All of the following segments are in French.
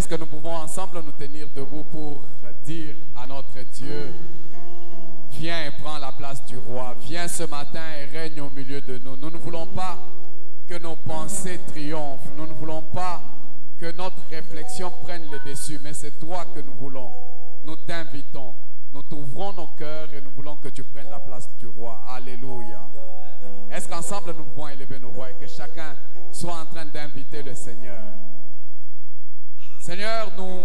Est-ce que nous pouvons ensemble nous tenir debout pour dire à notre Dieu, viens et prends la place du roi, viens ce matin et règne au milieu de nous. Nous ne voulons pas que nos pensées triomphent, nous ne voulons pas que notre réflexion prenne le dessus, mais c'est toi que nous voulons. Nous t'invitons, nous t'ouvrons nos cœurs et nous voulons que tu prennes la place du roi. Alléluia. Est-ce qu'ensemble nous pouvons élever nos voix et que chacun soit en train d'inviter le Seigneur? Seigneur, nous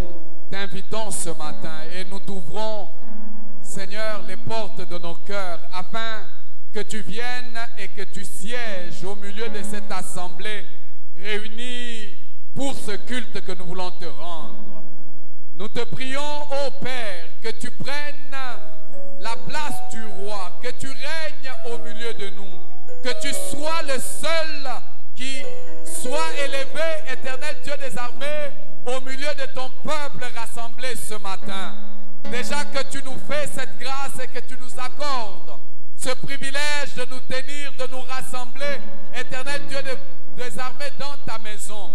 t'invitons ce matin et nous t'ouvrons, Seigneur, les portes de nos cœurs afin que tu viennes et que tu sièges au milieu de cette assemblée réunie pour ce culte que nous voulons te rendre. Nous te prions, ô Père, que tu prennes la place du roi, que tu règnes au milieu de nous, que tu sois le seul qui soit élevé, éternel Dieu des armées, au milieu de ton peuple rassemblé ce matin. Déjà que tu nous fais cette grâce et que tu nous accordes ce privilège de nous tenir, de nous rassembler, éternel Dieu des armées, dans ta maison.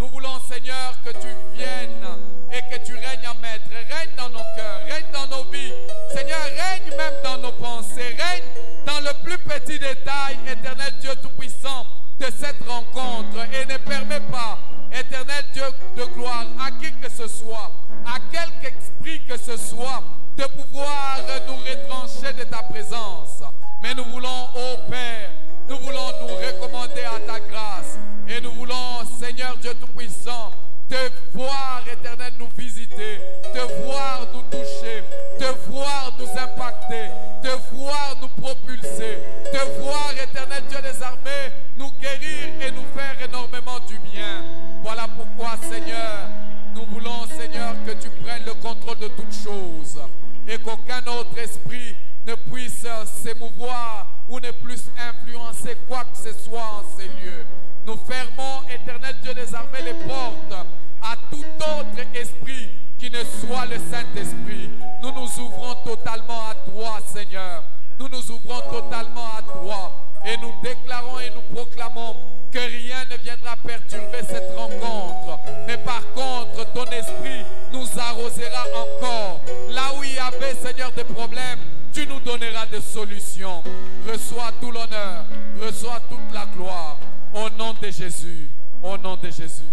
Nous voulons, Seigneur, que tu viennes et que tu règnes en maître. Règne dans nos cœurs, règne dans nos vies. Seigneur, règne même dans nos pensées. Règne dans le plus petit détail, éternel Dieu Tout-Puissant, de cette rencontre. Et ne permets pas, éternel Dieu de gloire, à qui que ce soit, à quelque esprit que ce soit, de pouvoir nous retrancher de ta présence. Mais nous voulons, ô Père, nous voulons nous recommander à ta grâce. Et nous voulons, Seigneur Dieu Tout-Puissant, te voir, éternel, nous visiter, te voir nous toucher, te voir nous impacter, te voir nous propulser, te voir, éternel Dieu des armées, nous guérir et nous faire énormément du bien. Voilà pourquoi, Seigneur, nous voulons, Seigneur, que tu prennes le contrôle de toutes choses et qu'aucun autre esprit ne puisse s'émouvoir ou ne puisse influencer quoi que ce soit en ces lieux. Nous fermons, éternel Dieu des armées, les portes à tout autre esprit qui ne soit le Saint-Esprit. Nous nous ouvrons totalement à toi, Seigneur. Nous nous ouvrons totalement à toi et nous déclarons et nous proclamons que rien ne viendra perturber cette rencontre. Mais par contre, ton esprit nous arrosera encore. Là où il y avait, Seigneur, des problèmes, tu nous donneras des solutions. Reçois tout l'honneur, reçois toute la gloire. Au nom de Jésus, au nom de Jésus.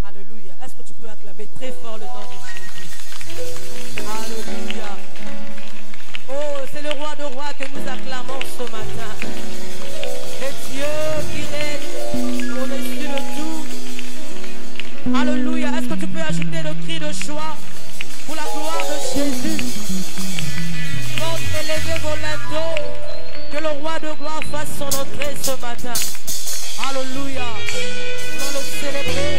Alléluia. Est-ce que tu peux acclamer très fort le nom de Jésus? Alléluia. Oh, c'est le roi de rois que nous acclamons ce matin. Le Dieu qui règne au-dessus de tout. Alléluia. Est-ce que tu peux ajouter le cri de joie pour la gloire de Jésus? Faites élever vos linteaux. Que le roi de gloire fasse son entrée ce matin. Alléluia. Nous allons le célébrer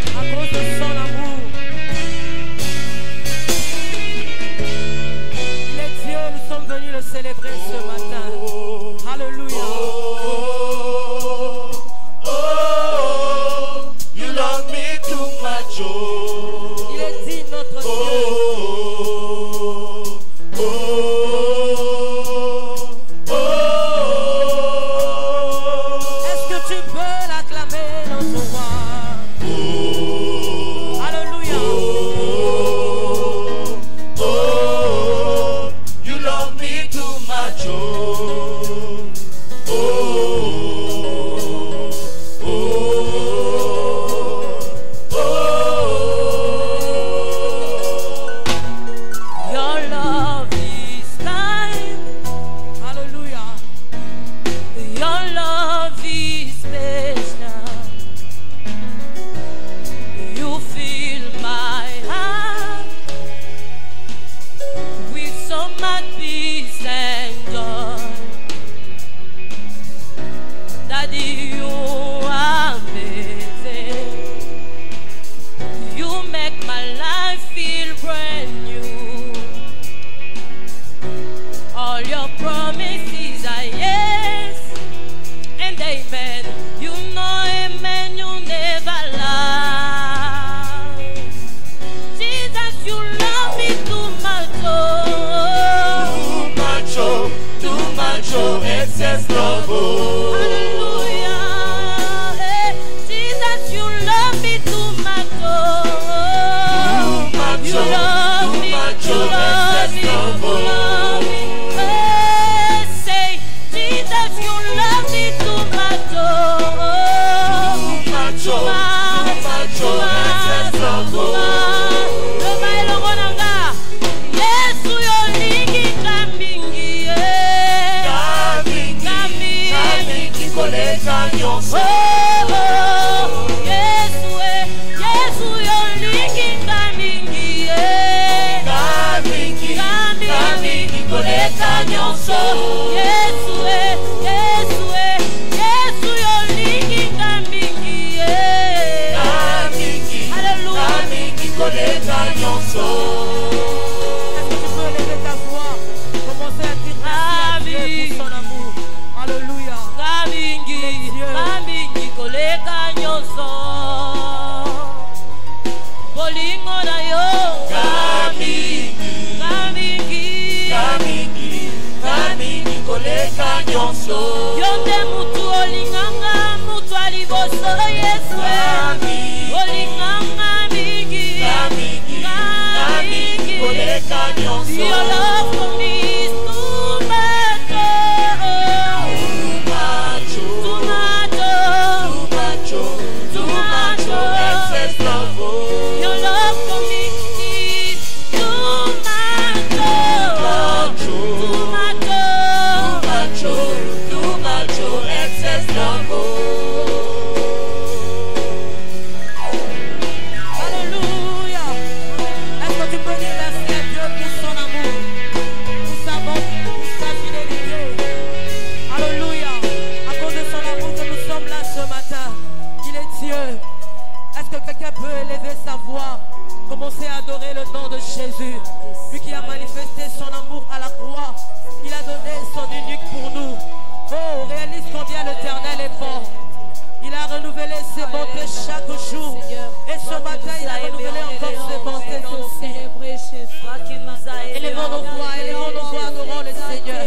à cause de son amour. Il est Dieu, nous sommes venus le célébrer ce matin. Alléluia. Oh, you love me too much. Il est dit notre Dieu. Excess love, oh. Hallelujah. koleka nyonso. Yesu yolingi ngamingi ngamingi koleka nyonso. Yesu yolingi ngamingi ngamingi koleka nyonso. Est-ce que tu peux lever ta voix, commencer à dire merci à Dieu pour son amour. Alléluia. Ngamingi koleka nyonso. Bolingo na yo Ngamingi koleka nyonso. yonde mutu olinganga mutu aliboso Yesu olinganga mingi koleka nyonso. Your love for me is too much, Excess love. Your love for me is too much, Excess love. Alléluia. Est-ce que tu peux dire merci à Dieu pour son amour, pour sa bonté, pour sa fidélité? Alléluia. À cause de son amour que nous sommes là ce matin. Il est Dieu. Est-ce que quelqu'un peut élever sa voix, commencer à adorer le nom de Jésus, lui qui a manifesté son amour à la croix? Il a donné son unique pour nous. Oh, réalise combien l'Éternel est fort. Il a renouvelé ses bontés chaque jour. Et ce matin, il a renouvelé encore ses bontés dans nos vies. Élevons nos voix, adorons le Seigneur.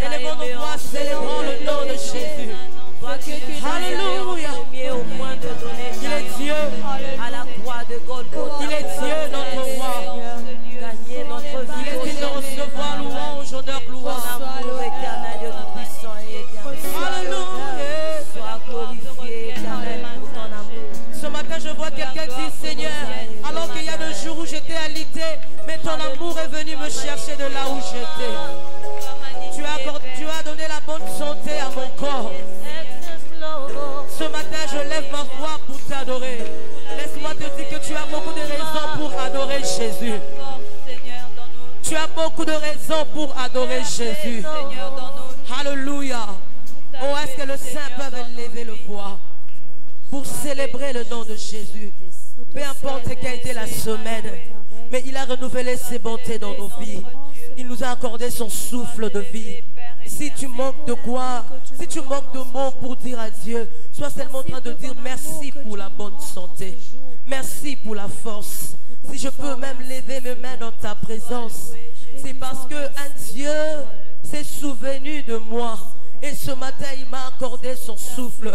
Élevons nos voix, célébrons le nom de Jésus. Alléluia. Il est Dieu. Il est Dieu, notre roi. Il est digne de recevoir louange, honneur, gloire. Ce matin, je vois quelqu'un dire, Seigneur, alors qu'il y a 2 jours où j'étais alité, mais ton amour est venu me chercher de là où j'étais. Tu as donné la bonne santé à mon corps. Ce matin, je lève ma voix pour t'adorer. Laisse-moi te dire que tu as beaucoup de raisons pour adorer Jésus. Tu as beaucoup de raisons pour adorer Jésus. Alléluia. Oh, est-ce que le Saint peut lever le voix pour célébrer le nom de Jésus? Peu importe quelle a été la semaine, mais il a renouvelé ses bontés dans nos vies. Il nous a accordé son souffle de vie. Si tu manques de quoi, si tu manques de mots pour dire à Dieu, sois seulement en train de dire merci pour la bonne santé. Merci pour la force. Si je peux même lever mes mains dans ta présence, c'est parce qu'un Dieu s'est souvenu de moi. Et ce matin, il m'a accordé son souffle.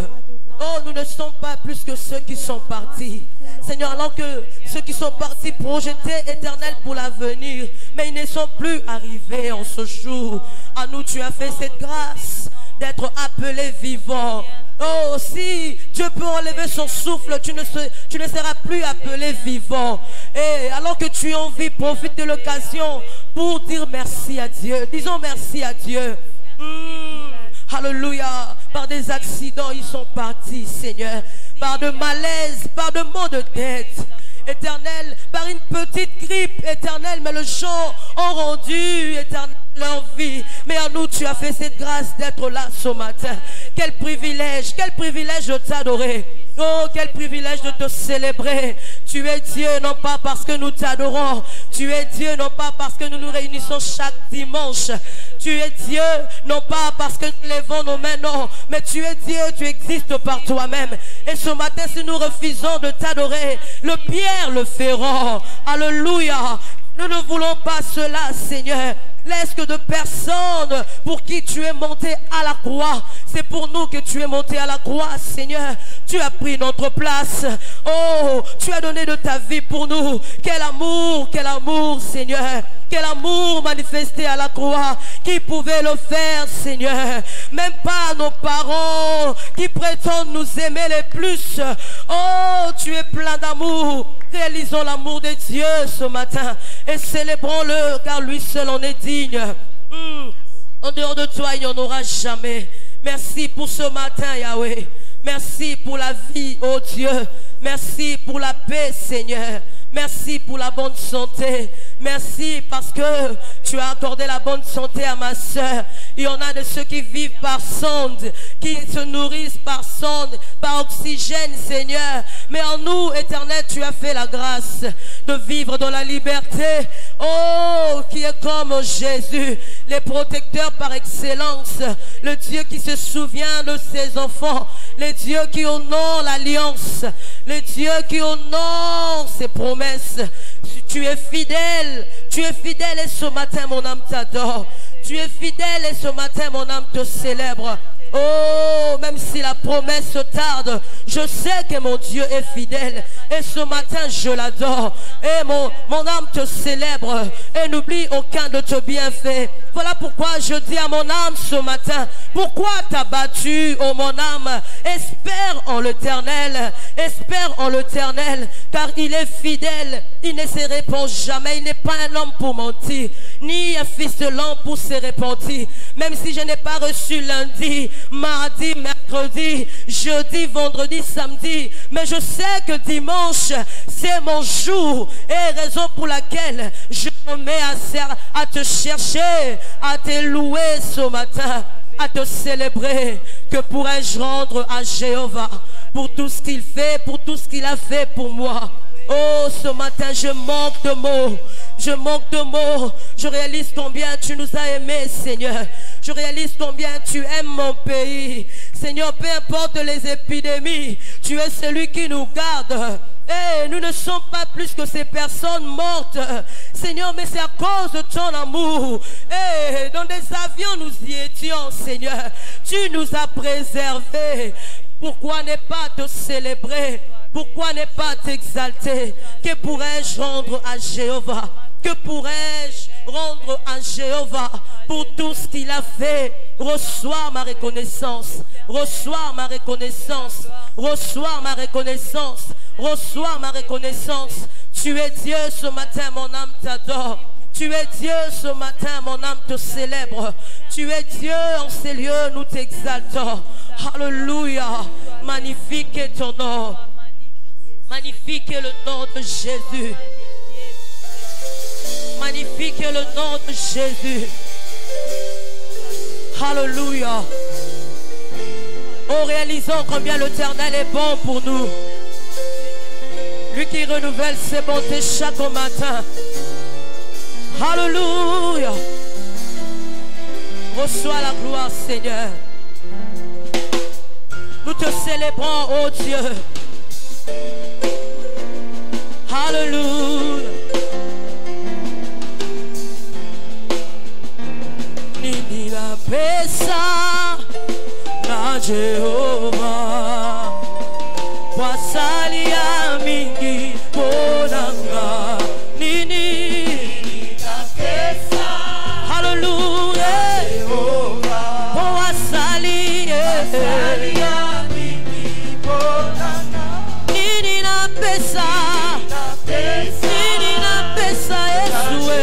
Oh, nous ne sommes pas plus que ceux qui sont partis. Seigneur, alors que ceux qui sont partis projetés éternels pour l'avenir, mais ils ne sont plus arrivés en ce jour. À nous, tu as fait cette grâce d'être appelés vivants. Oh, si Dieu peut enlever son souffle, tu ne seras plus appelé vivant. Et alors que tu es en vie, profite de l'occasion pour dire merci à Dieu. Disons merci à Dieu. Alléluia. Par des accidents, ils sont partis, Seigneur. Par de malaise, par de maux de tête. Éternel, par une petite grippe, éternel, mais le gens ont rendu, éternel, leur vie. Mais à nous, tu as fait cette grâce d'être là ce matin. Quel privilège de t'adorer. Oh, quel privilège de te célébrer. Tu es Dieu, non pas parce que nous t'adorons. Tu es Dieu, non pas parce que nous nous réunissons chaque dimanche. Tu es Dieu, non pas parce que nous lèvons nos mains, non. Mais tu es Dieu, tu existes par toi-même. Et ce matin, si nous refusons de t'adorer, le pierre le feront. Alléluia. Nous ne voulons pas cela, Seigneur. Laisse que de personnes pour qui tu es monté à la croix. C'est pour nous que tu es monté à la croix, Seigneur. Tu as pris notre place. Oh, tu as donné de ta vie pour nous. Quel amour, Seigneur. Quel amour manifesté à la croix. Qui pouvait le faire, Seigneur? Même pas nos parents qui prétendent nous aimer les plus. Oh, tu es plein d'amour. Réalisons l'amour de Dieu ce matin et célébrons-le car lui seul en est digne. En dehors de toi, il n'y en aura jamais. Merci pour ce matin, Yahweh. Merci pour la vie, oh Dieu. Merci pour la paix, Seigneur. Merci pour la bonne santé. Merci parce que tu as accordé la bonne santé à ma soeur. Il y en a de ceux qui vivent par sonde, qui se nourrissent par sonde, par oxygène, Seigneur. Mais en nous, Éternel, tu as fait la grâce de vivre dans la liberté. Oh, qui est comme Jésus, les protecteurs par excellence, le Dieu qui se souvient de ses enfants, le Dieu qui honore l'alliance, le Dieu qui honore ses promesses. Tu es fidèle et ce matin mon âme t'adore. Tu es fidèle et ce matin mon âme te célèbre. Oh, même si la promesse tarde, je sais que mon Dieu est fidèle. Et ce matin, je l'adore. Et mon âme te célèbre. Et n'oublie aucun de tes bienfaits. Voilà pourquoi je dis à mon âme ce matin, pourquoi t'as battu, oh mon âme? Espère en l'Éternel. Espère en l'Éternel. Car il est fidèle. Il ne se répand jamais. Il n'est pas un homme pour mentir. Ni un fils de l'homme pour se repentir. Même si je n'ai pas reçu lundi, mardi, mercredi, jeudi, vendredi, samedi. Mais je sais que dimanche, c'est mon jour. Et raison pour laquelle je me mets à te chercher, à te louer ce matin, à te célébrer. Que pourrais-je rendre à Jéhovah pour tout ce qu'il fait, pour tout ce qu'il a fait pour moi? Oh, ce matin, je manque de mots. Je manque de mots. Je réalise combien tu nous as aimés, Seigneur. Je réalise combien tu aimes mon pays. Seigneur, peu importe les épidémies, tu es celui qui nous garde. Et nous ne sommes pas plus que ces personnes mortes. Seigneur, mais c'est à cause de ton amour. Et dans des avions, nous y étions, Seigneur. Tu nous as préservés. Pourquoi ne pas te célébrer? Pourquoi ne pas t'exalter? Que pourrais-je rendre à Jéhovah? Que pourrais-je rendre à Jéhovah pour tout ce qu'il a fait? Reçois ma reconnaissance. Reçois ma reconnaissance. Reçois ma reconnaissance. Reçois ma reconnaissance. Tu es Dieu ce matin, mon âme t'adore. Tu es Dieu ce matin, mon âme te célèbre. Tu es Dieu en ces lieux, nous t'exaltons. Alléluia. Magnifique est ton nom. Magnifique est le nom de Jésus. Magnifique est le nom de Jésus. Alléluia. Oh, réalisons combien l'Éternel est bon pour nous. Lui qui renouvelle ses bontés chaque matin. Alléluia. Reçois la gloire, Seigneur. Nous te célébrons, oh Dieu. Alléluia. Nini la pesa na Jehovah. Wasalia mingi bonanga. Nini la pesa. Hallelujah. Jehovah. Wasalia mingi bonanga. Nini la pesa. Nini la pesa Yeshua.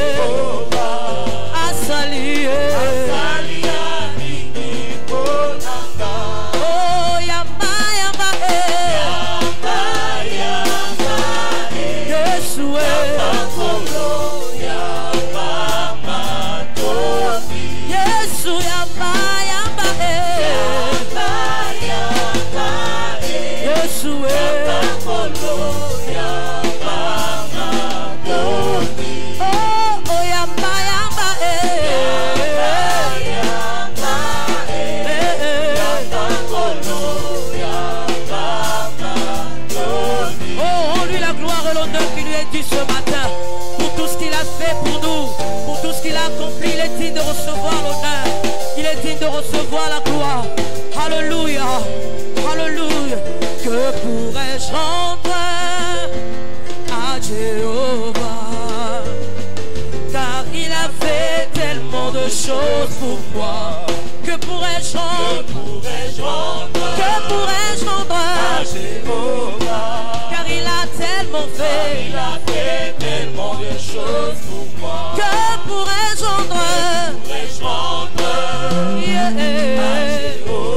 Recevoir la gloire. Alléluia. Alléluia. Que pourrais-je rendre à Jéhovah? Car il a fait tellement de choses pour moi. Que pourrais-je rendre? Que pourrais-je rendre à Jéhovah? Car il a tellement fait. Il a fait tellement de choses pour moi. Que pourrais-je rendre? Yeah.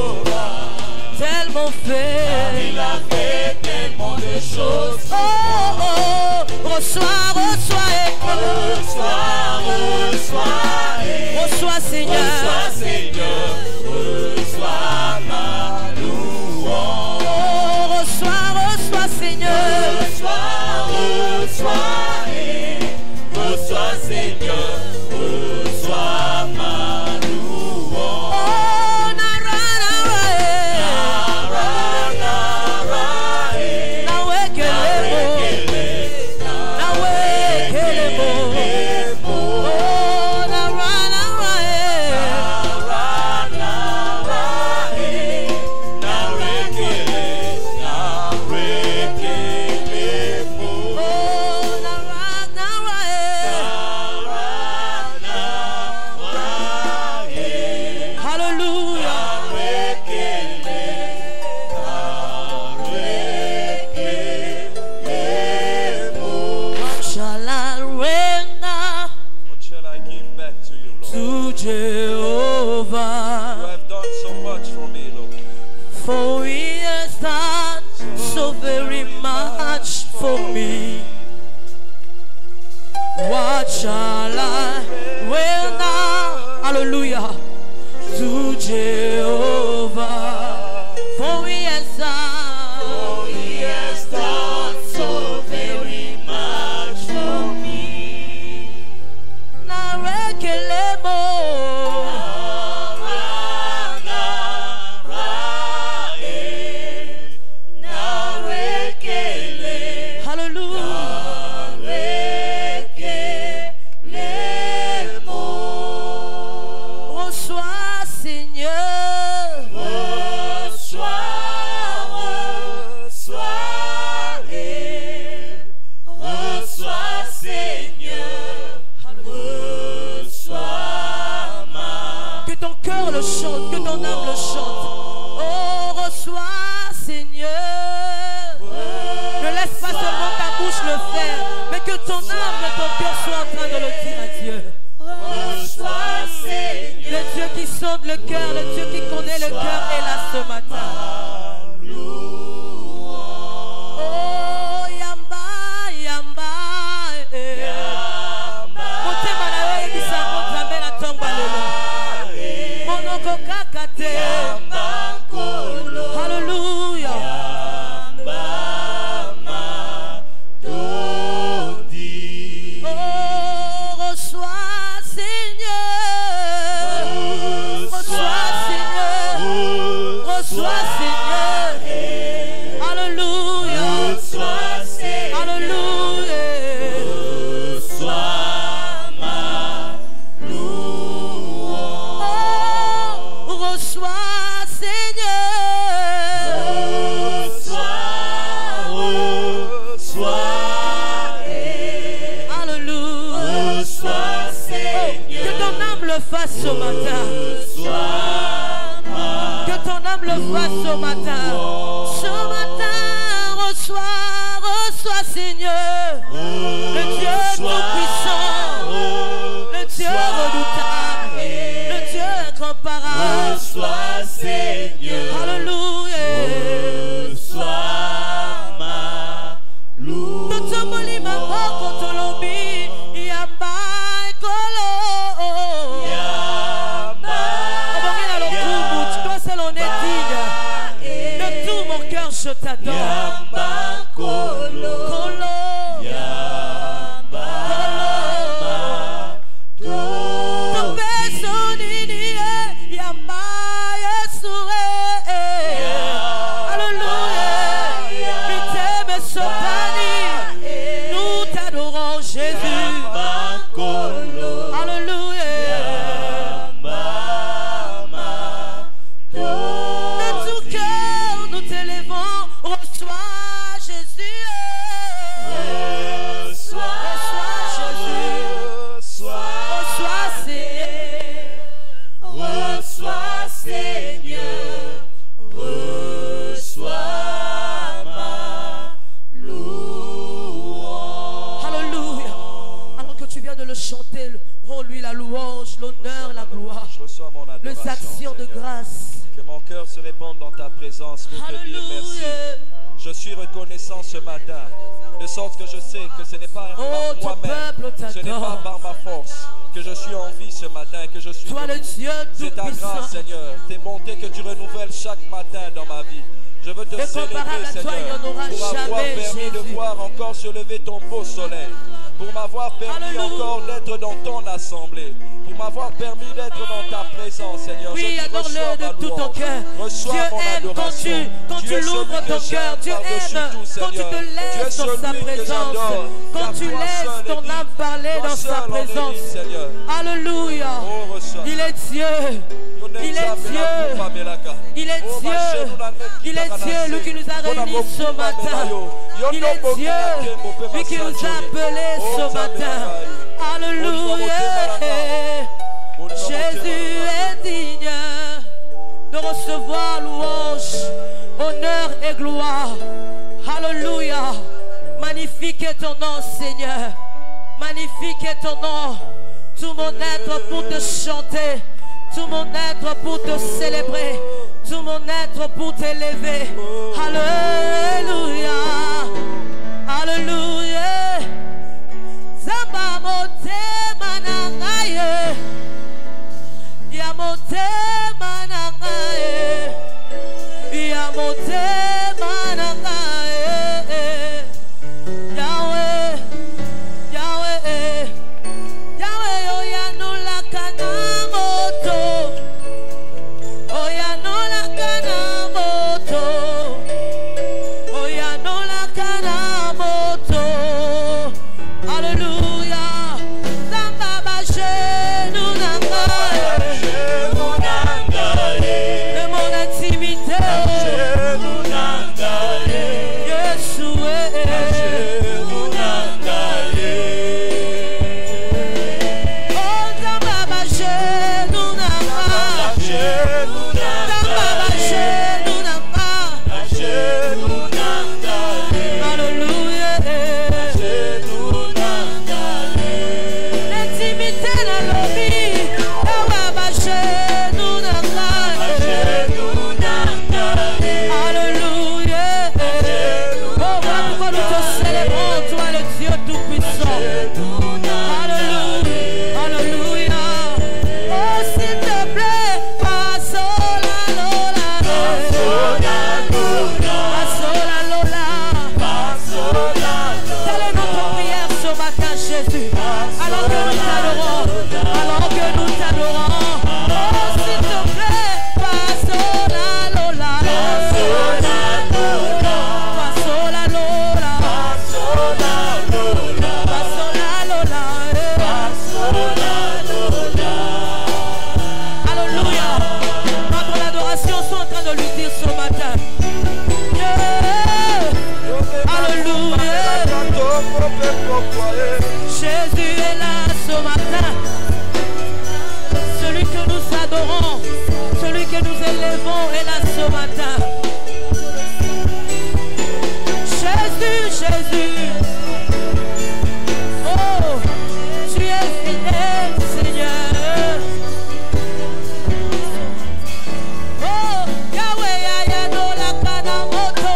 For he has done so very much for me. What shall I will now, hallelujah, to Jehovah? For he has done so very much for me. le chante, que ton âme le chante. Oh, reçois, Seigneur. Ne laisse pas seulement ta bouche le faire, mais que ton âme et ton cœur soient en train de le dire à Dieu. Reçois, Seigneur. Le Dieu qui sonde le cœur, le Dieu qui connaît le cœur est là ce matin. Oh, Yamba, Yamba, Motema na yo ebisango Nzambe na tongo lelo. Monoko kaka te. Hallelujah. Oh, reçois, Seigneur. Reçois, Seigneur. Reçois, Seigneur. Alléluia. Alléluia. Oh, reçois, Seigneur. Alléluia. Que ton âme le fasse ce matin. Que ton âme le fasse ce matin. Ce matin, reçois, Seigneur. Le Dieu tout-puissant. Le Dieu redoutable. Le Dieu incomparable. Reçois, Seigneur. Alléluia. Reçois ma louange. Totomoli maboko tolombi. Yamba ekolo. Abongela lokumu, toi seul en es digne. De tout mon cœur je t'adore. Yamba kolo. Kolo. Yamba Tope sonini yamba Yesu. Alléluia. Miteme sopani. Nous t'adorons Jésus. Alléluia. De tout cœur nous t'élevons. Reçois Jésus. Reçois Jésus. Reçois Seigneur. Reçois, Seigneur. Reçois ma louange. Alléluia. Alors que tu viens de le chanter, rends-lui la louange, l'honneur, la gloire, Je reçois mon les adoration, actions de Seigneur. grâce. Que mon cœur se répande dans ta présence pour te dire merci. Alléluia. Je suis reconnaissant ce matin, de sorte que je sais que ce n'est pas Oh, par ton moi-même, peuple ce n'est pas t'adore. par ma force que je suis en vie ce matin, que je suis Toi le debout. Dieu C'est ta tout-puissant. grâce, Seigneur, tes bontés que tu renouvelles chaque matin dans ma vie. Je veux te Incomparable célébrer, à toi, il n'y en Seigneur, aura pour avoir jamais, permis de Jésus. voir encore se lever ton beau soleil, pour m'avoir permis Alléluia. encore d'être dans ton assemblée, pour m'avoir permis d'être dans ta présence, Seigneur. Oui, Je te reçois adore-le ma de tout ton louange. cœur. Reçois Dieu mon aime adoration. quand tu es l'ouvres celui que ton cœur. j'aime Dieu par-dessus aime tout, quand tu Seigneur. te Tu es laisses dans sa celui que présence. j'adore, Quand car tu toi laisses seul ton es digne. âme parler Toi dans sa seul en es présence. digne, Seigneur. Alléluia. Oh, reçois. Il est Dieu. Il est Dieu. Il est Dieu. Il est Dieu, lui qui nous a réunis ce matin. Il est Dieu, lui qui nous a appelés ce matin. Alléluia. Jésus est digne de recevoir louange, honneur et gloire. Alléluia. Magnifique est ton nom, Seigneur. Magnifique est ton nom. Tout mon être pour te chanter. Tout mon être pour te célébrer. tout mon être pour t'élever. Alléluia. Alléluia. Zamba motema na ngai. Ya motema na ngai. Ya motema na ngai. Yahweh, Yahweh, Yahweh, oyanula kana moto. Oyanula kana moto. Oyanula kana moto. Alléluia. Zamba bashenu na ngai. De mon intimité. Yeshua. Oh, Zamba bashenu na ngai. Zamba bashenu na ngai. Alléluia. L'intimité na lobi. Zamba bashenu na ngai. Alléluia. Oh, voilà pourquoi nous te célébrons, toi le Dieu Tout-Puissant. Alléluia. Alléluia. Oh, s'il te plaît, Pasola Lola. Pasola Lola. Telle est notre prière ce matin, Jésus. Alors que nous t'adorons. Alors que nous t'adorons. Oh, s'il te plaît, Pasola Lola. Pasola Lola. Pasola Lola. Alléluia. Notre adoration sont en train de lui dire ce matin. Yeah. Alléluia. Jésus est là ce matin. Celui que nous adorons, celui que nous élevons est là ce matin. Jésus, Jésus. Oh, tu es fidèle, Seigneur. Oh, Yahweh, Yahya, Nolaka moto.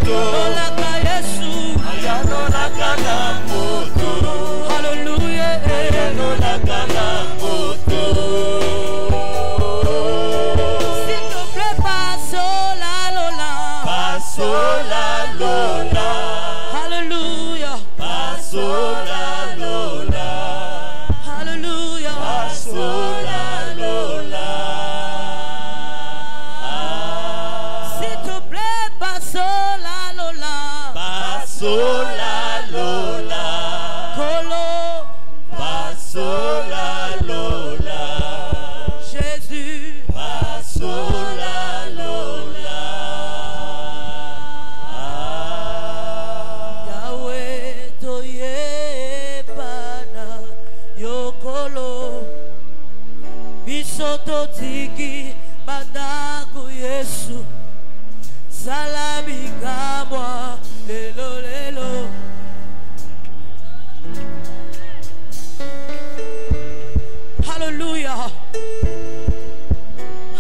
Nolaka Yesu. Alléluia. S'il te plaît, Pasola Lola. Alléluia. Alléluia. S'il te plaît, Pasola Lola. Kolo. Jésus. Yahweh toye pana yokolo. Bisoto tiki badaku Yesu. Salami kamwa lelo lelo. Hallelujah.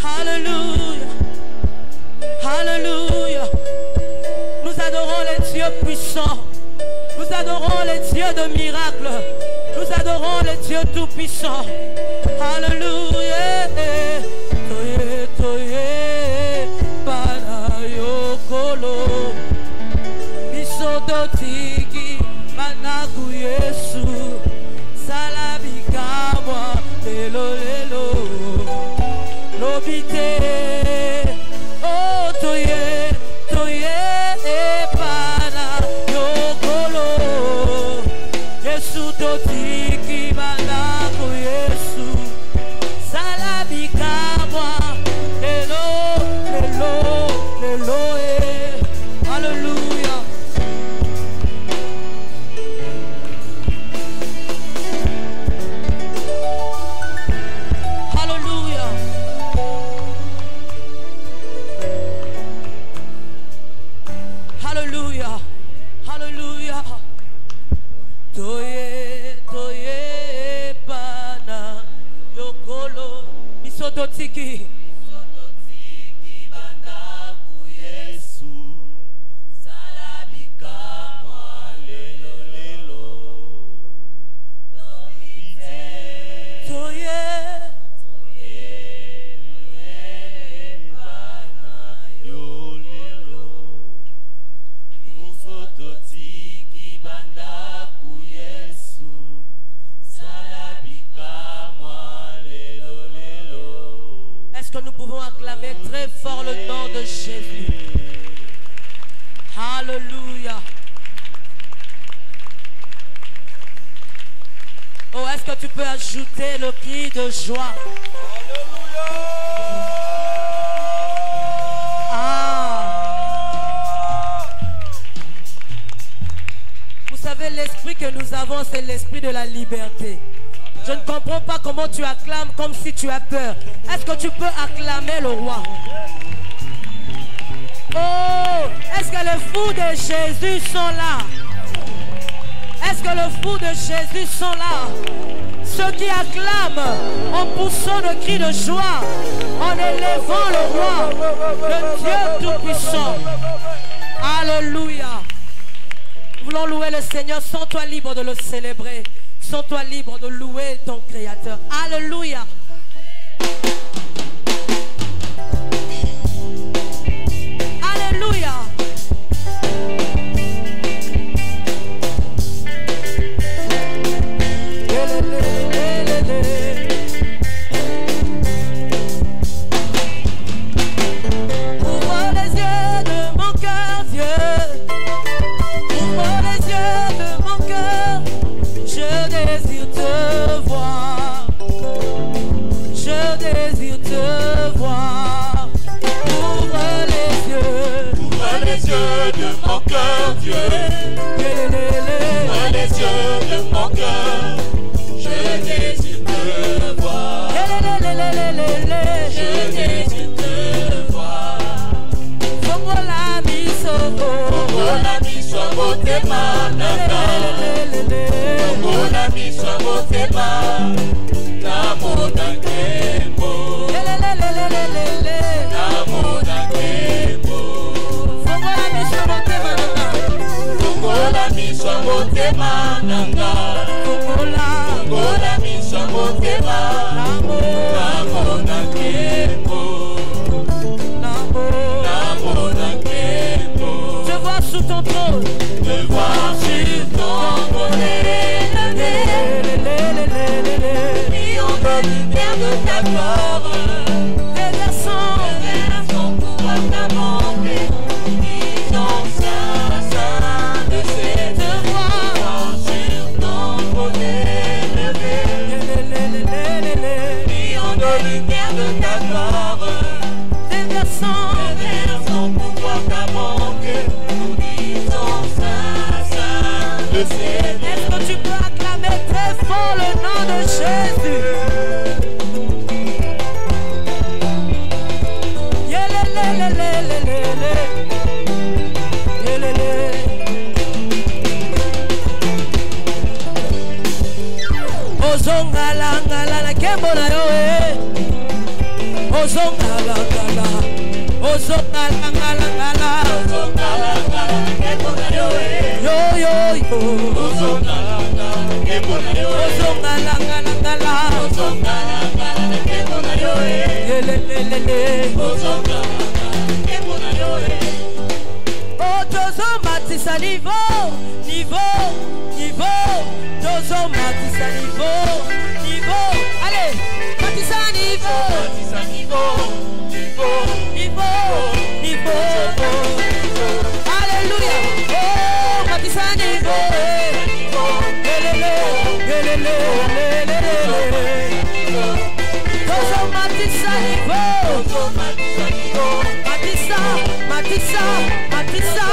Hallelujah. Hallelujah. Nous adorons les dieux puissants. Nous adorons les dieux de miracles. Nous adorons les dieux tout-puissants. Alléluia. Toye, toye, panayokolo. Bisototiki, manaku Yesu. Salabikamwa, lelo lelo. Lobite, oh toye, toye, panayokolo. Yesu totiki, manaku Yesu. Salabika. pouvons acclamer très fort le nom de Jésus. Alléluia. Oh, est-ce que tu peux ajouter le cri de joie? Vous savez, l'esprit que nous avons, c'est l'esprit de la liberté. Je ne comprends pas comment tu acclames comme si tu as peur. Est-ce que tu peux acclamer le roi? Oh, est-ce que les fous de Jésus sont là? Est-ce que les fous de Jésus sont là? Ceux qui acclament en poussant le cri de joie, en élevant le roi, le Dieu Tout-Puissant. Alléluia. Nous voulons louer le Seigneur. Sens-toi libre de le célébrer. Sens-toi libre de louer ton Créateur. Alléluia. Alléluia. Ouvre les yeux de mon cœur, Dieu. Ouvre les yeux de mon cœur. Je désire te voir. Je désire te voir. Ouvre les yeux. Ouvre les yeux de mon cœur, Dieu. Ouvre les yeux de mon cœur. Je désire te voir. Je désire te voir. Fongola miso. Fongola miso motema nanga. Fongola miso motema namona nkembo. Namona nkembo. Fongola miso motema nanga. Fongola miso motema nanga. Fongola miso motema namona nkembo. Namona nkembo. Te voir sous ton trône. Te voir sur ton trône élevé. Rayon de lumière de ta gloire. Réversons pouvoir ta bonté. Disons saint de cette voir sur ton trône élevé. Rayon de lumière de ta gloire. Réversons pouvoir ta bonté. Nous disons saint de cette. Est-ce que tu peux acclamer très fort le nom de Jésus? Ozongala na kembo na yo eh. Ozongala yo yo yo. Ozongala oh, tozo matisa niveau. Tozo matisa niveau. Allez, matisa niveau. Alléluia. Oh, matisa niveau. Tozo matisa niveau. Matisa.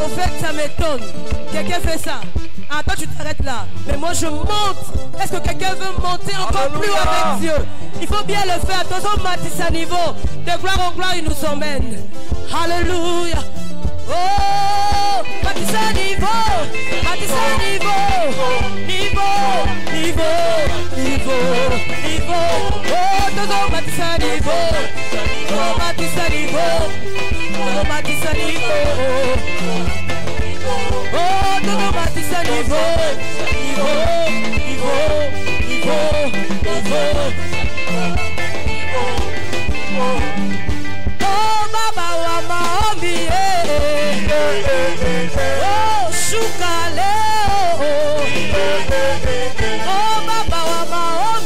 Au fait, ça m'étonne. Quelqu'un fait ça. Ah, toi tu t'arrêtes là. Mais moi je monte. Est-ce que quelqu'un veut monter encore plus avec Dieu? Il faut bien le faire. Attention, Matisse à niveau. De gloire en gloire, il nous emmène. Alléluia. Oh, Matisse à niveau. Oh, attention, Matisse à niveau. Oh, Matisse à niveau. Oh, todo matisa niveau. Oh, baba wa maombi oh, shukale oh, baba wa maombi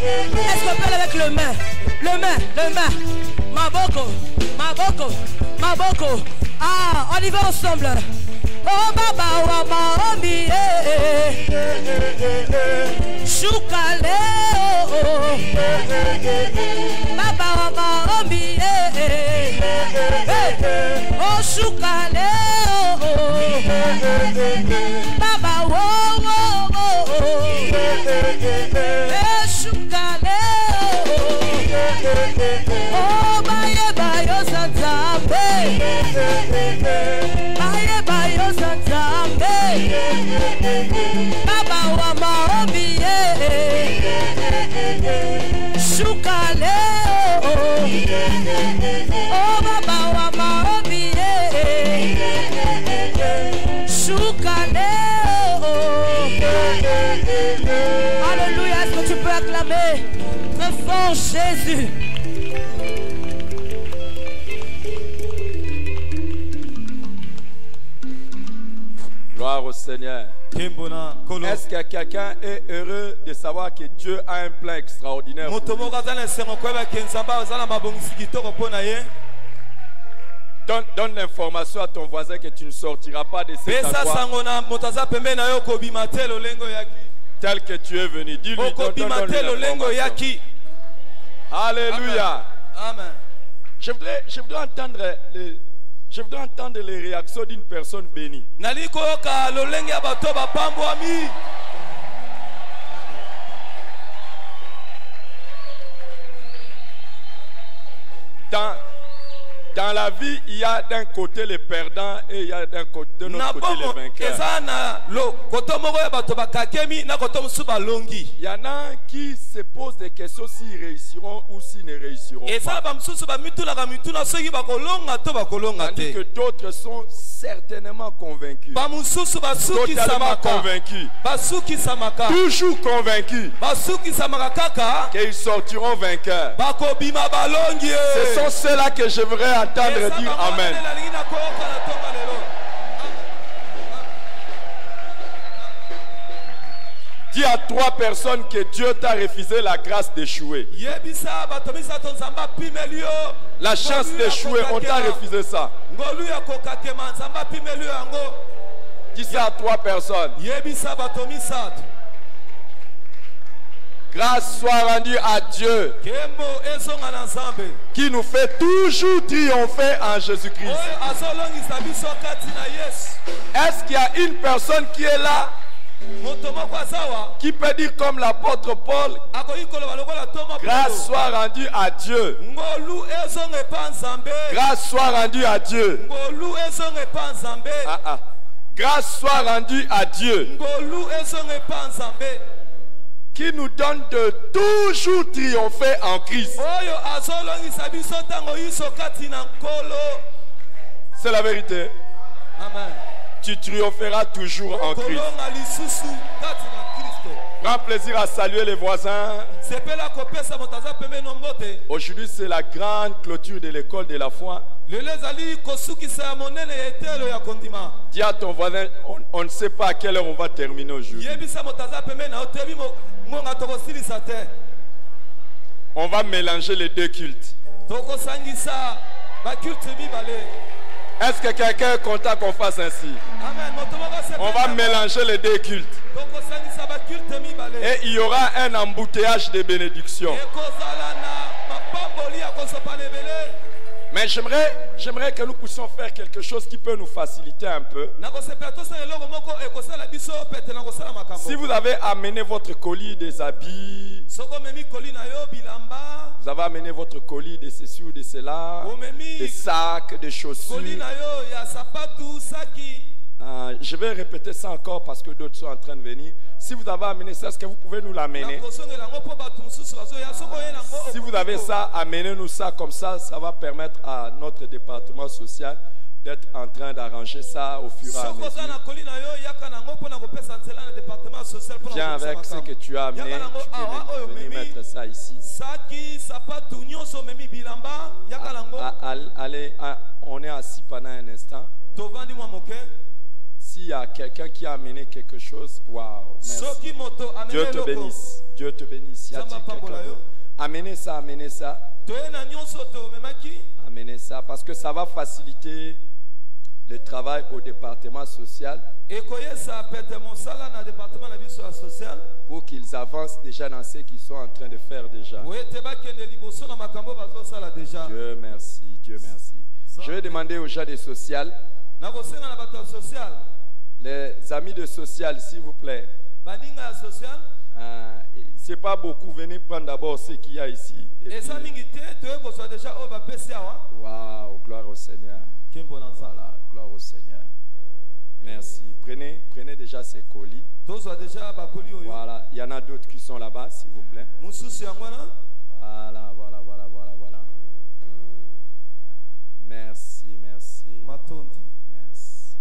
Est-ce qu'on peut aller avec le main? Le main. Maboko. Ah, on y va ensemble. Oh baba wa maombi Shukale oh baba wa maombi oh shukale oh baba wo shukale oh baye bayo santambe bayo santambe baba wa maombi shukale oh baba wa maombi shukale alléluia. Est-ce que tu peux acclamer très fort Jésus? Gloire au Seigneur. Est-ce que quelqu'un est heureux de savoir que Dieu a un plan extraordinaire pour lui? Donne l'information à ton voisin que tu ne sortiras pas de cet endroit tel que tu es venu. Dis-lui, donne l'information. Alléluia. Amen. Je voudrais entendre les réactions d'une personne bénie. Dans la vie, il y a d'un côté les perdants et il y a d'un côté, de l'autre côté les vainqueurs. Il y en a qui se posent des questions s'ils réussiront ou s'ils ne réussiront pas. Tandis que d'autres sont certainement convaincus. Totalement convaincus. Toujours convaincus qu'ils sortiront vainqueurs. Ce sont ceux-là que j'aimerais entendre dire Amen. Dis à 3 personnes que Dieu t'a refusé la grâce d'échouer. La chance d'échouer, on t'a refusé ça. Dis ça à 3 personnes. Grâce soit rendue à Dieu qui nous fait toujours triompher en Jésus-Christ. Est-ce qu'il y a une personne qui est là qui peut dire comme l'apôtre Paul, grâce soit rendue à Dieu. Grâce soit rendue à Dieu. Grâce soit rendue à Dieu qui nous donne de toujours triompher en Christ. C'est la vérité. Amen. Tu triompheras toujours en Christ. Grand plaisir à saluer les voisins. Aujourd'hui, c'est la grande clôture de l'école de la foi. Dis à ton voisin, on ne sait pas à quelle heure on va terminer aujourd'hui. On va mélanger les deux cultes. Est-ce que quelqu'un est content qu'on fasse ainsi? On va mélanger les deux cultes. Et il y aura un embouteillage de bénédictions. Mais j'aimerais que nous puissions faire quelque chose qui peut nous faciliter un peu. Si vous avez amené votre colis des habits, vous avez amené votre colis de ceci ou de cela, des sacs, des chaussures. Je vais répéter ça encore parce que d'autres sont en train de venir. Si vous avez amené ça, est-ce que vous pouvez nous l'amener? Si vous avez ça, amenez-nous ça comme ça. Ça va permettre à notre département social d'être en train d'arranger ça au fur et à mesure. Viens avec ce que tu as amené. Tu peux venir mettre ça ici. Allez, on est assis pendant un instant. S'il y a quelqu'un qui a amené quelque chose, waouh, merci. Dieu te bénisse. Dieu te bénisse. Y a-t-il quelqu'un d'autre? Amenez ça, amenez ça. Amenez ça parce que ça va faciliter le travail au département social pour qu'ils avancent déjà dans ce qu'ils sont en train de faire déjà. Dieu merci, Dieu merci. Je vais demander aux gens de social, les amis de social, s'il vous plaît. C'est pas beaucoup, venez prendre d'abord ce qu'il y a ici. Waouh, gloire au Seigneur. Voilà, gloire au Seigneur. Merci. Prenez déjà ces colis. Voilà, il y en a d'autres qui sont là-bas, s'il vous plaît. Voilà. Merci, merci. Merci.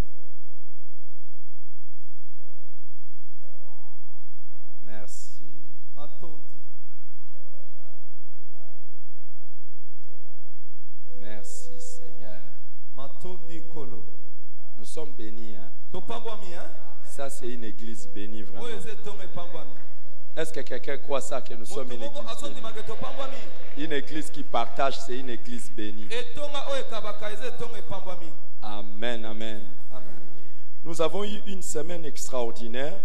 Merci. Merci Seigneur. Nous sommes bénis. Ça c'est une église bénie vraiment. Est-ce que quelqu'un croit ça que nous sommes une église bénie? Une église qui partage, c'est une église bénie. Amen, amen. Nous avons eu une semaine extraordinaire.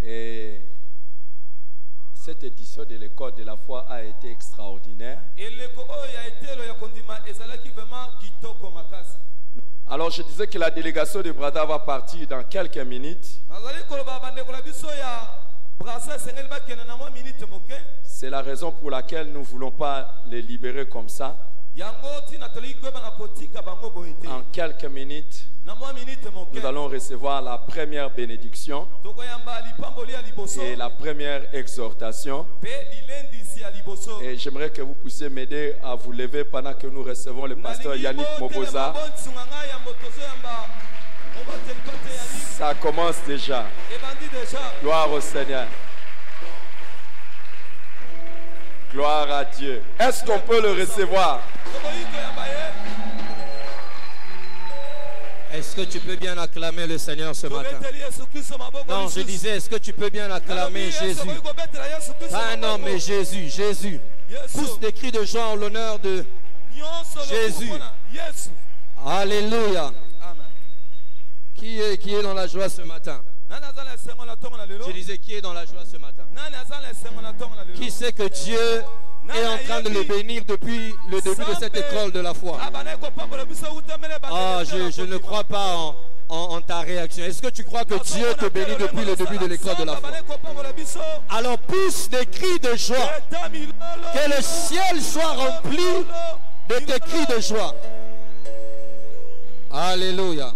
Et cette édition de l'école de la foi a été extraordinaire. Alors je disais que la délégation de Brada va partir dans quelques minutes. C'est la raison pour laquelle nous ne voulons pas les libérer comme ça. En quelques minutes, nous allons recevoir la première bénédiction et la première exhortation. Et j'aimerais que vous puissiez m'aider à vous lever pendant que nous recevons le pasteur Yannick Moboza. Ça commence déjà. Gloire au Seigneur. Gloire à Dieu. Est-ce qu'on peut le recevoir? Est-ce que tu peux bien acclamer le Seigneur ce matin? Non, je disais, est-ce que tu peux bien acclamer Jésus? Pas un homme, mais Jésus, Jésus. Pousse des cris de joie en l'honneur de Jésus. Alléluia. Qui est dans la joie ce matin? Je disais, qui est dans la joie ce matin? Qui sait que Dieu est en train de le bénir depuis le début de cette école de la foi? Ah, je ne crois pas en ta réaction. Est-ce que tu crois que Dieu te bénit depuis le début de l'école de la foi? Alors pousse des cris de joie. Que le ciel soit rempli de tes cris de joie. Alléluia.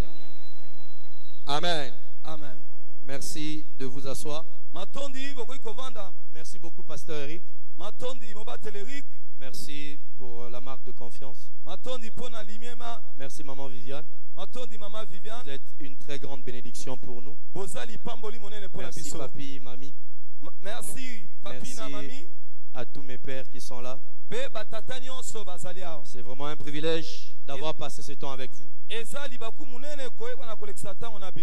Amen. Amen. Merci de vous asseoir. Merci beaucoup, pasteur Eric. Merci pour la marque de confiance. Merci, maman Viviane. Vous êtes une très grande bénédiction pour nous. Merci, papi, mamie. Merci, papi, mamie. À tous mes pères qui sont là. C'est vraiment un privilège d'avoir passé ce temps avec vous.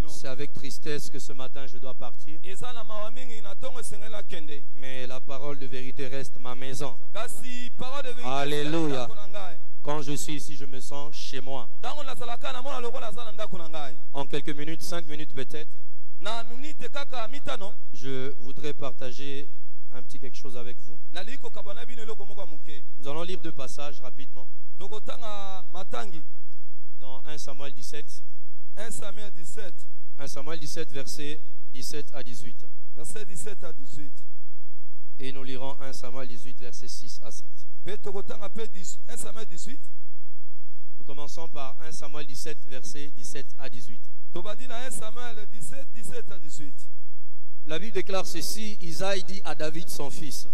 C'est avec tristesse que ce matin je dois partir. Mais la parole de vérité reste ma maison. Alléluia. Quand je suis ici, je me sens chez moi. En quelques minutes, 5 minutes peut-être, je voudrais partager un petit quelque chose avec vous. Nous allons lire 2 passages rapidement. Dans 1 Samuel 17. 1 Samuel 17. 1 Samuel 17, versets 17 à 18. Verset 17 à 18. Et nous lirons 1 Samuel 18, versets 6 à 7. 1 Samuel 18. Nous commençons par 1 Samuel 17, versets 17 à 18. 1 Samuel 17, 17 à 18. La Bible déclare ceci: Isaïe dit à David son fils,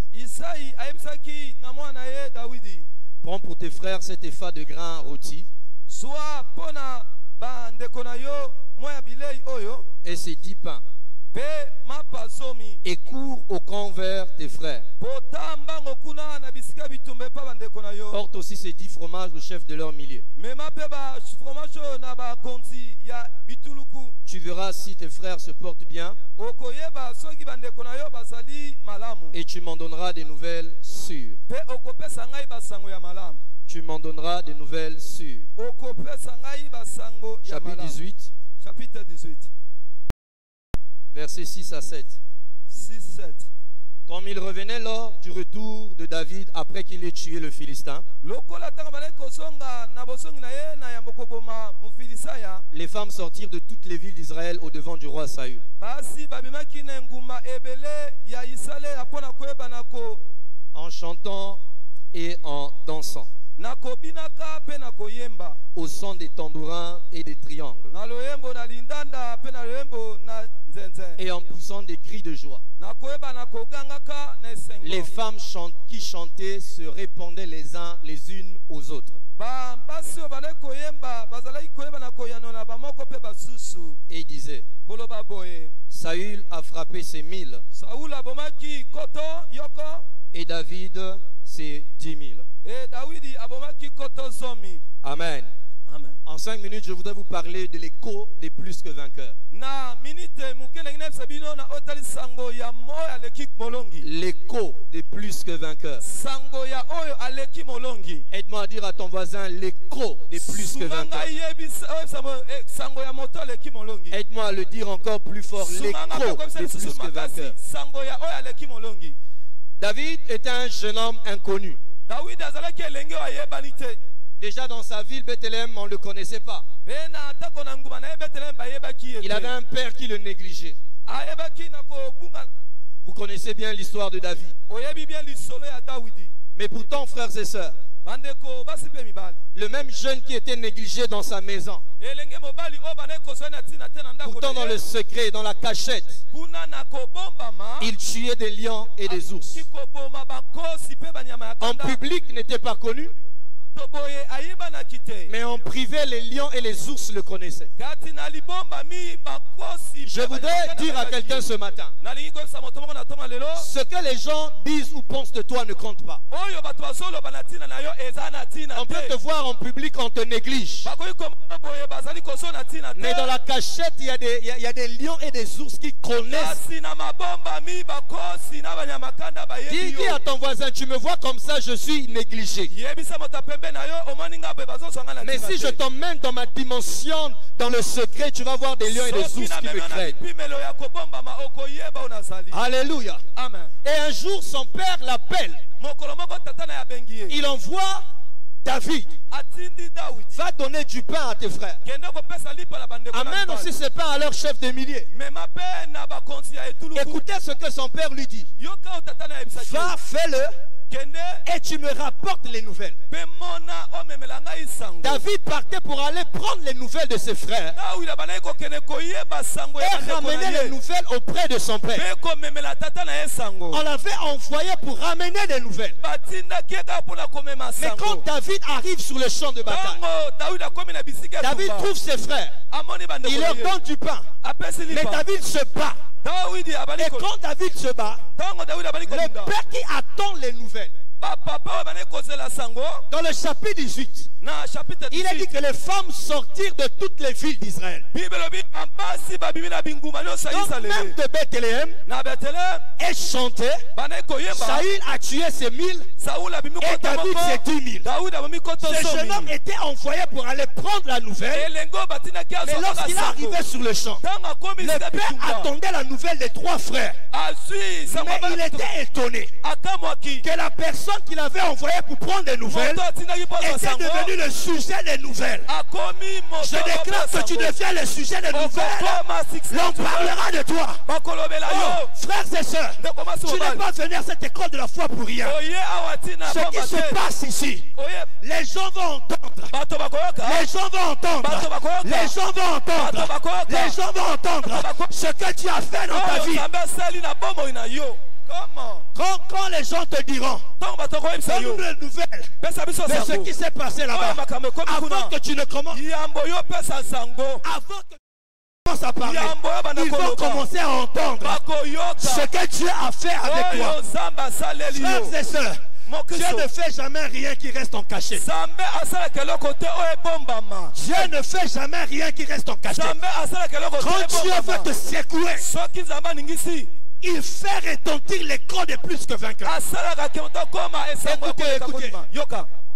prends pour tes frères cet épha de grains rôtis et ces 10 pains, et cours au camp vers tes frères. Porte aussi ces 10 fromages au chef de leur milieu. verras si tes frères se portent bien. Et tu m'en donneras des nouvelles sûres. Tu m'en donneras des nouvelles sûres. Chapitre 18. Chapitre 18. Versets 6 à 7. 6-7. Comme il revenait lors du retour de David après qu'il ait tué le Philistin, les femmes sortirent de toutes les villes d'Israël au devant du roi Saül, en chantant et en dansant, au son des tambourins et des triangles, et en poussant des cris de joie. Les femmes qui chantaient se répondaient les uns les unes aux autres. Et disaient, Saül a frappé ses 1000 et David ses 10 000. Amen. Amen. En 5 minutes, je voudrais vous parler de l'écho des plus que vainqueurs. L'écho des plus que vainqueurs. Aide-moi à dire à ton voisin l'écho des plus que vainqueurs. Aide-moi à le dire encore plus fort, l'écho des plus que vainqueurs. David était un jeune homme inconnu. Déjà dans sa ville, Bethléem, on ne le connaissait pas. Il avait un père qui le négligeait. Vous connaissez bien l'histoire de David. Mais pourtant, frères et sœurs, le même jeune qui était négligé dans sa maison, pourtant dans le secret, dans la cachette, il tuait des lions et des ours. En public, n'était pas connu, mais en privé, les lions et les ours le connaissaient. Je voudrais dire à quelqu'un ce matin, ce que les gens disent ou pensent de toi ne compte pas. On peut te voir en public, on te néglige. Mais dans la cachette, il y a des lions et des ours qui connaissent. Dis à ton voisin, tu me vois comme ça, je suis négligé. Mais si je t'emmène dans ma dimension, dans le secret, tu vas voir des lions et des ours qui me craignent. Alléluia. Amen. Et un jour, son père l'appelle. Il envoie David. Va donner du pain à tes frères. Amène aussi ce pain à leur chef de milliers. Écoutez ce que son père lui dit. Va, fais-le. Et tu me rapportes les nouvelles. David partait pour aller prendre les nouvelles de ses frères et ramener les nouvelles auprès de son père. On l'avait envoyé pour ramener des nouvelles. Mais quand David arrive sur le champ de bataille, David trouve ses frères. Il leur donne du pain. Mais David se bat. Et quand David se bat, le père qui attend les nouvelles, dans le chapitre 18, il a dit que les femmes sortirent de toutes les villes d'Israël. Donc même de Bethléem, et chantaient. Saül a tué ses 1000 et David ses 10 000. Ce jeune homme était envoyé pour aller prendre la nouvelle. Mais lorsqu'il est arrivé sur le champ, le père attendait la nouvelle des 3 frères. Mais il était étonné que la personne qu'il avait envoyé pour prendre des nouvelles était devenu le sujet des nouvelles. Je déclare que tu deviens le sujet des nouvelles. L'on parlera de toi. Oh, frères et sœurs, tu n'es pas venu à cette école de la foi pour rien. Ce qui se passe ici, les gens vont entendre. Les gens vont entendre. Les gens vont entendre. Les gens vont entendre ce que tu as fait dans ta vie. Quand les gens te diront, donne-nous les nouvelles de ce qui s'est passé là-bas, avant que tu ne commences, à parler, ils vont commencer à entendre ce que Dieu a fait avec toi. Frères et sœurs, Dieu ne fait jamais rien qui reste en cachet. Dieu ne fait jamais rien qui reste en cachet. Quand Dieu veut te secouer, il fait retentir les crocs de plus que vainqueurs. Écoutez.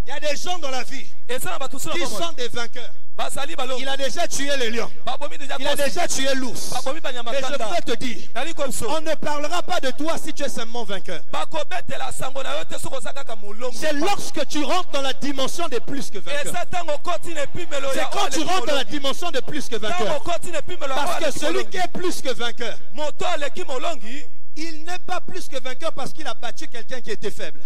Il y a des gens dans la vie qui sont des vainqueurs. Il a déjà tué les lions. Il a déjà tué l'ours. Et je peux te dire, on ne parlera pas de toi si tu es seulement vainqueur. C'est lorsque tu rentres dans la dimension de plus que vainqueur. C'est quand tu rentres dans la dimension de plus que vainqueur. Parce que celui qui est plus que vainqueur, il n'est pas plus que vainqueur parce qu'il a battu quelqu'un qui était faible.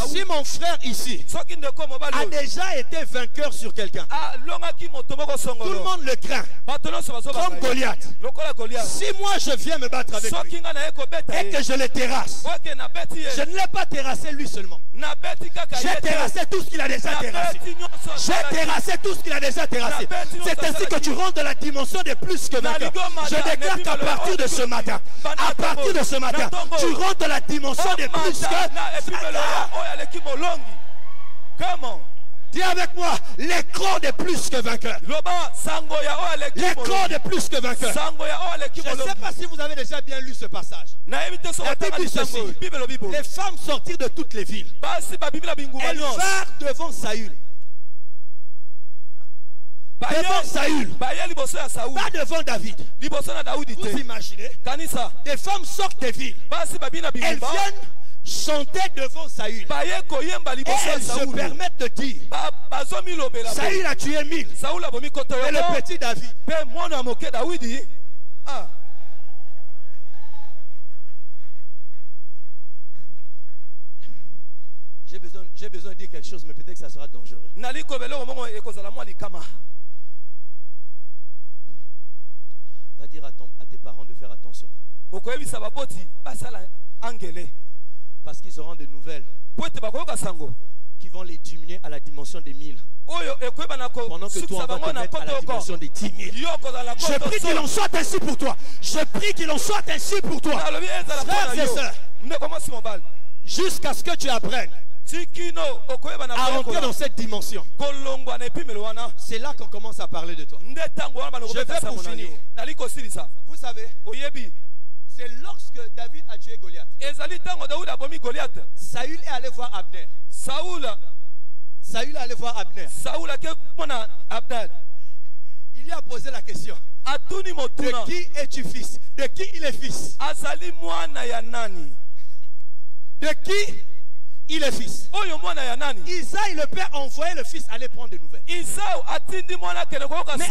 Si mon frère ici a déjà été vainqueur sur quelqu'un, tout le monde le craint, comme Goliath. Si moi je viens me battre avec lui et que je le terrasse, je ne l'ai pas terrassé lui seulement. J'ai terrassé tout ce qu'il a déjà terrassé. J'ai terrassé tout ce qu'il a déjà terrassé. C'est ainsi que tu rentres dans la dimension de plus que vainqueur. Je déclare qu'à partir de ce matin, tu rentres dans la dimension de plus que vainqueur. Comment? Dis avec moi, les crocs de plus que vainqueur. Les crocs de plus que vainqueur. Je ne sais pas si vous avez déjà bien lu ce passage. La Bible dit ceci: les femmes sortirent de toutes les villes. Elles vinrent devant Saül. Devant Saül, pas devant David. Vous imaginez? Des femmes sortent des villes. Elles viennent chanter devant Saül. Et elles se permettent de dire: Saül a tué 1000. Et le petit David. J'ai besoin de dire quelque chose, mais peut-être que ça sera dangereux. Va dire à tes parents de faire attention. Parce qu'ils auront des nouvelles qui vont les diminuer à la dimension des 1000. Pendant que toi, on va te mettre à la dimension des 10 000. Je prie qu'il en soit ainsi pour toi. Je prie qu'il en soit ainsi pour toi. Frères et sœurs, jusqu'à ce que tu apprennes à rentrer dans cette dimension. C'est là qu'on commence à parler de toi. Je vais pour finir. Vous savez, c'est lorsque David a tué Goliath. Saül est allé voir Abner. Saül est allé voir Abner. Il lui a posé la question: de qui es-tu fils? De qui il est fils? De qui il est fils? Isaïe le père a envoyé le fils aller prendre des nouvelles. Mais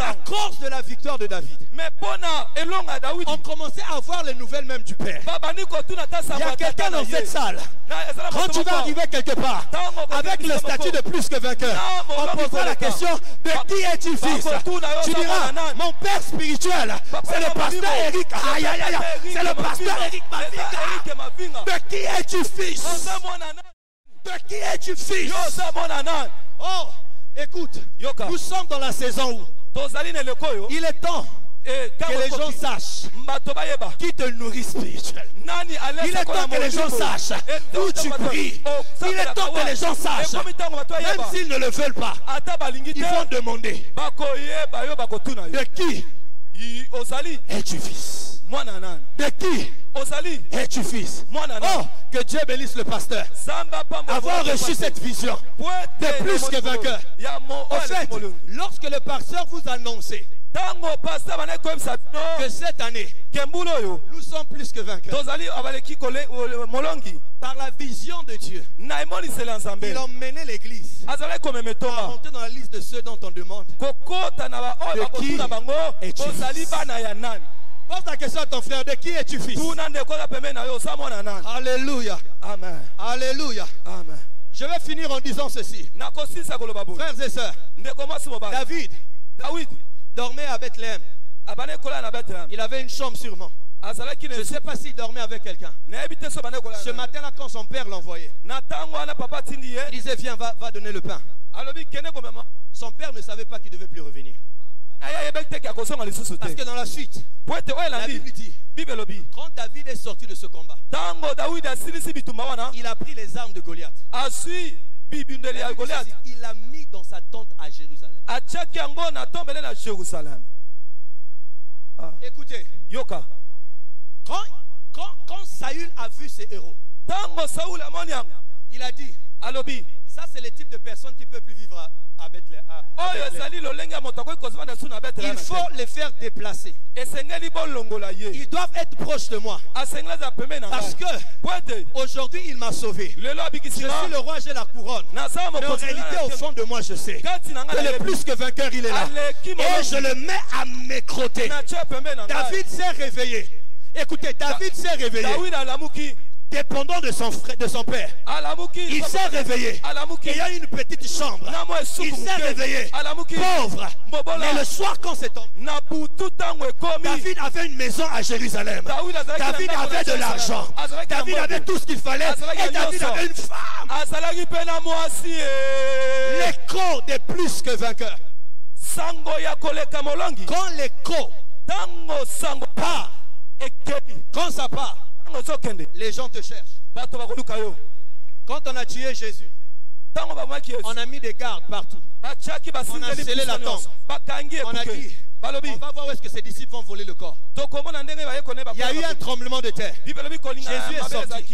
à cause de la victoire de David, on commençait à avoir les nouvelles même du père. Il y a quelqu'un dans cette salle, quand tu vas arriver quelque part avec le statut de plus que vainqueur, on posera la question: de qui es-tu fils? Tu diras: mon père spirituel, c'est le pasteur Eric. Aïe aïe aïe, c'est le pasteur Eric Mavinga. De qui es-tu fils? De qui es-tu fils? Oh, écoute, nous sommes dans la saison où il est temps que les gens sachent qui te nourrit spirituellement. Il est temps que les gens sachent où tu pries. Il est temps que les gens sachent, même s'ils ne le veulent pas, ils vont demander: de qui es-tu fils? De qui es-tu fils? Oh, que Dieu bénisse le pasteur. Avoir reçu cette vision de plus que vainqueur. En fait, lorsque le pasteur vous annonce que cette année, nous sommes plus que vainqueurs, par la vision de Dieu, il a emmené l'église à rentrer dans la liste de ceux dont on demande: de qui es-tu fils? Pose la question à ton frère: de qui es-tu fils? Alléluia. Amen. Alléluia. Amen. Je vais finir en disant ceci. Frères et sœurs, David dormait à Bethléem. Il avait une chambre sûrement. Je ne sais pas s'il dormait avec quelqu'un. Ce matin-là, quand son père l'envoyait, il disait: viens, va donner le pain. Son père ne savait pas qu'il ne devait plus revenir. Parce que dans la suite, la Bible dit, quand David est sorti de ce combat, il a pris les armes de Goliath. Il a mis dans sa tente à Jérusalem. Écoutez, quand Saül a vu ses héros, il a dit, ça c'est le type de personne qui ne peut plus vivre à Bethléem. Il faut les faire déplacer. Ils doivent être proches de moi. Parce que aujourd'hui il m'a sauvé. Je suis le roi, j'ai la couronne. Mais en réalité au fond de moi je sais que le plus que vainqueur il est là. Et je le mets à mes côtés. David s'est réveillé. Écoutez, David s'est réveillé. Dépendant de son frère, de son père. Il s'est réveillé. Il y a une petite chambre. Il s'est réveillé. Pauvre. Mais le soir quand c'est tombé, David avait une maison à Jérusalem. David avait de l'argent. David avait tout ce qu'il fallait. Et David avait une femme. L'écho des plus que vainqueurs. Quand l'écho part, quand ça part, les gens te cherchent. Quand on a tué Jésus, on a mis des gardes partout. On a scellé la tombe. On a dit, on va voir où est-ce que ses disciples vont voler le corps. Il y a eu un tremblement de terre. Jésus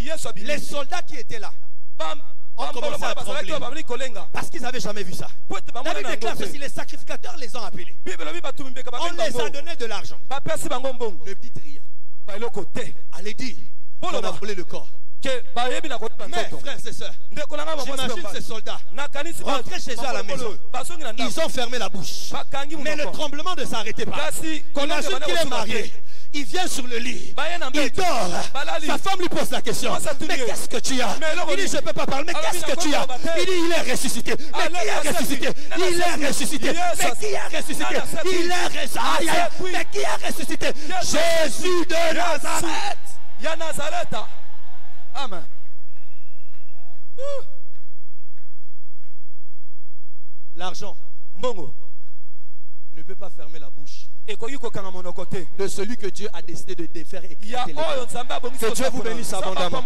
est sorti. Les soldats qui étaient là ont commencé à trembler parce qu'ils n'avaient jamais vu ça. David déclare ceci, les sacrificateurs les ont appelés. On les a donné de l'argent. Ne dites rien. Allez dire qu'on a volé le corps. Mais frères et sœurs, j'imagine ces soldats rentrer chez eux à la maison. Ils ont fermé la bouche. Mais le tremblement ne s'arrêtait pas. Imagine qu'il est marié. Il vient sur le lit. Il dort. Sa femme lui pose la question. Mais qu'est-ce que tu as? Il dit je ne peux pas parler. Mais qu'est-ce que tu as? Il dit il est ressuscité. Mais qui est ressuscité? Il est ressuscité. Mais qui est ressuscité? Il est ressuscité. Mais qui est ressuscité? Jésus de Nazareth. Il y a Nazareth. Amen. L'argent ne peut pas fermer la bouche de celui que Dieu a décidé de défaire et quitter. Que Dieu vous bénisse abondamment.